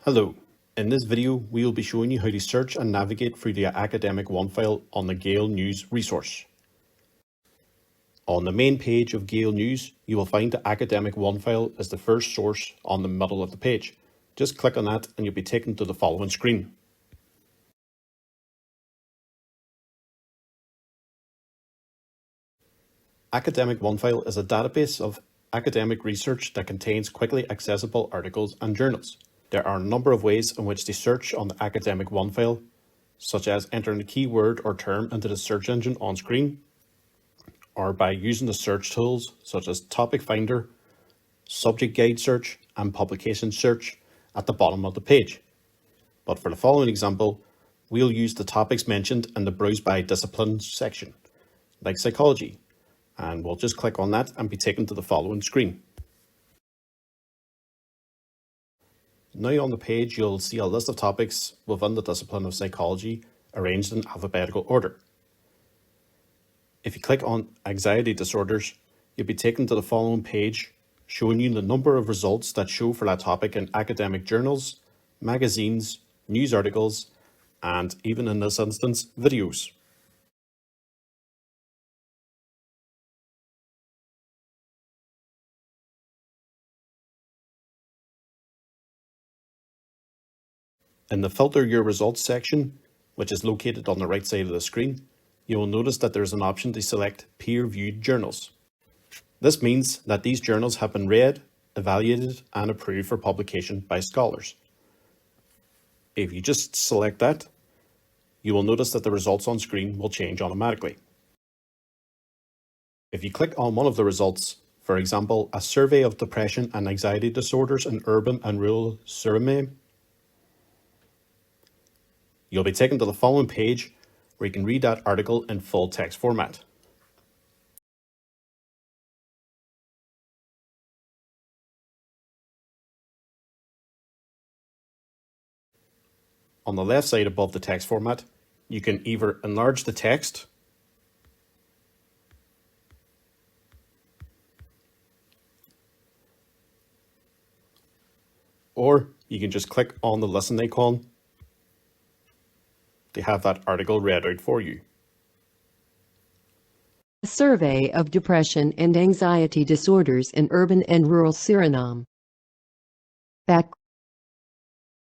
Hello, in this video we will be showing you how to search and navigate through the Academic OneFile on the GALE News resource. On the main page of GALE News, you will find the Academic OneFile as the first source on the middle of the page. Just click on that and you'll be taken to the following screen. Academic OneFile is a database of academic research that contains quickly accessible articles and journals. There are a number of ways in which to search on the Academic OneFile, such as entering a keyword or term into the search engine on screen, or by using the search tools such as Topic Finder, Subject Guide Search, and Publication Search at the bottom of the page. But for the following example, we'll use the topics mentioned in the Browse by Discipline section, like psychology, and we'll just click on that and be taken to the following screen. Now on the page, you'll see a list of topics within the discipline of psychology arranged in alphabetical order. If you click on anxiety disorders, you'll be taken to the following page showing you the number of results that show for that topic in academic journals, magazines, news articles, and even in this instance, videos. In the Filter Your Results section, which is located on the right side of the screen, you will notice that there is an option to select peer-reviewed journals. This means that these journals have been read, evaluated, and approved for publication by scholars. If you just select that, you will notice that the results on screen will change automatically. If you click on one of the results, for example, a survey of depression and anxiety disorders in urban and rural Suriname, you'll be taken to the following page where you can read that article in full text format. On the left side above the text format, you can either enlarge the text or you can just click on the listen icon to have that article read out for you. A survey of depression and anxiety disorders in urban and rural Suriname. Back